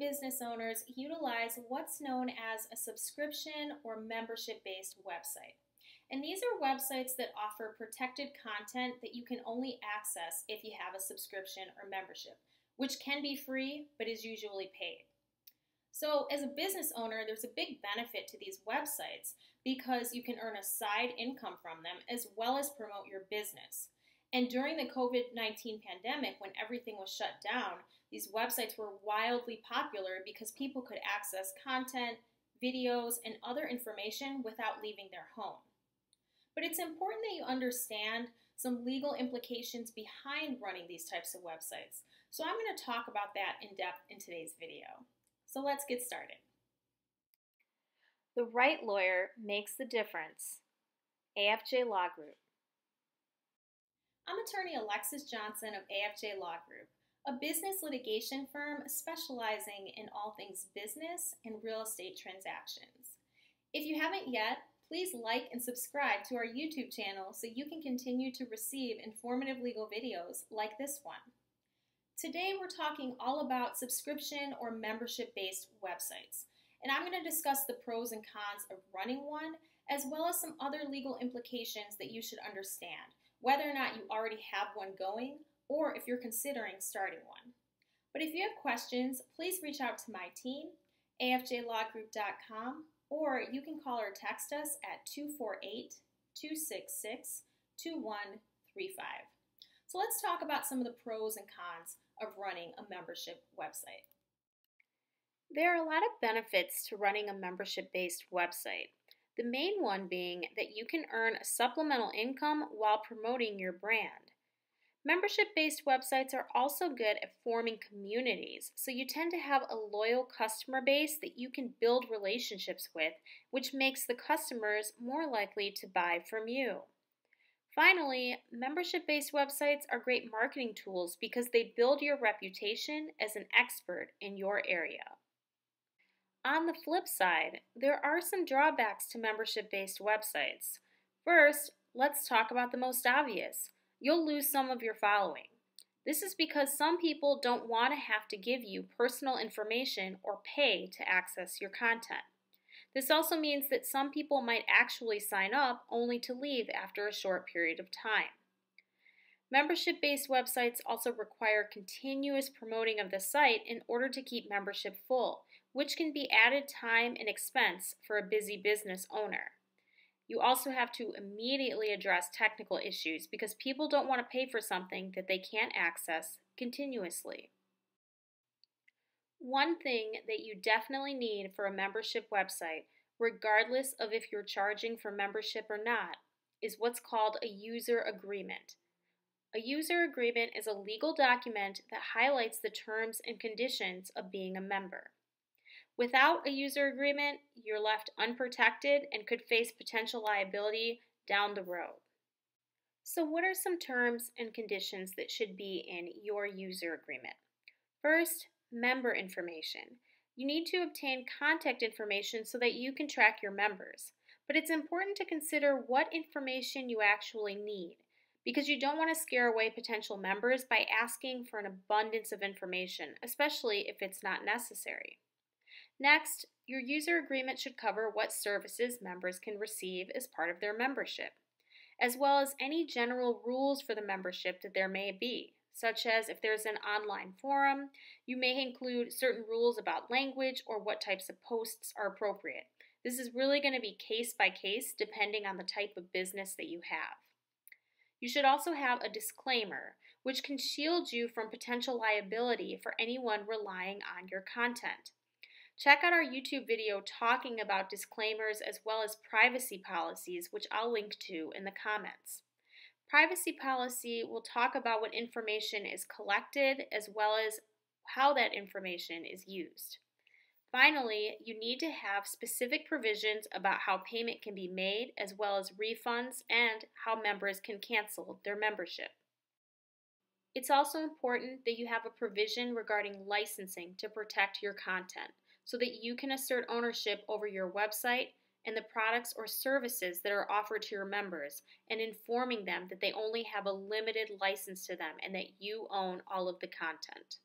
business owners utilize what's known as a subscription or membership-based website. And these are websites that offer protected content that you can only access if you have a subscription or membership, which can be free but is usually paid. So as a business owner, there's a big benefit to these websites because you can earn a side income from them as well as promote your business. And during the COVID-19 pandemic, when everything was shut down, these websites were wildly popular because people could access content, videos, and other information without leaving their home. But it's important that you understand some legal implications behind running these types of websites. So I'm going to talk about that in depth in today's video. So let's get started. The right lawyer makes the difference. AFJ Law Group. I'm attorney Alexis Johnson of AFJ Law Group, a business litigation firm specializing in all things business and real estate transactions. If you haven't yet, please like and subscribe to our YouTube channel so you can continue to receive informative legal videos like this one. Today we're talking all about subscription or membership-based websites, and I'm going to discuss the pros and cons of running one, as well as some other legal implications that you should understand, whether or not you already have one going, or if you're considering starting one. But if you have questions, please reach out to my team, afjlawgroup.com, or you can call or text us at 248-266-2135. So let's talk about some of the pros and cons of running a membership website. There are a lot of benefits to running a membership-based website. The main one being that you can earn a supplemental income while promoting your brand. Membership-based websites are also good at forming communities, so you tend to have a loyal customer base that you can build relationships with, which makes the customers more likely to buy from you. Finally, membership-based websites are great marketing tools because they build your reputation as an expert in your area. On the flip side, there are some drawbacks to membership-based websites. First, let's talk about the most obvious. You'll lose some of your following. This is because some people don't want to have to give you personal information or pay to access your content. This also means that some people might actually sign up only to leave after a short period of time. Membership-based websites also require continuous promoting of the site in order to keep membership full, which can be added time and expense for a busy business owner. You also have to immediately address technical issues because people don't want to pay for something that they can't access continuously. One thing that you definitely need for a membership website, regardless of if you're charging for membership or not, is what's called a user agreement. A user agreement is a legal document that highlights the terms and conditions of being a member. Without a user agreement, you're left unprotected and could face potential liability down the road. So what are some terms and conditions that should be in your user agreement? First, member information. You need to obtain contact information so that you can track your members. But it's important to consider what information you actually need, because you don't want to scare away potential members by asking for an abundance of information, especially if it's not necessary. Next, your user agreement should cover what services members can receive as part of their membership, as well as any general rules for the membership that there may be, such as if there's an online forum, you may include certain rules about language or what types of posts are appropriate. This is really going to be case by case depending on the type of business that you have. You should also have a disclaimer, which can shield you from potential liability for anyone relying on your content. Check out our YouTube video talking about disclaimers as well as privacy policies, which I'll link to in the comments. Privacy policy will talk about what information is collected as well as how that information is used. Finally, you need to have specific provisions about how payment can be made as well as refunds and how members can cancel their membership. It's also important that you have a provision regarding licensing to protect your content so that you can assert ownership over your website and the products or services that are offered to your members, and informing them that they only have a limited license to them and that you own all of the content.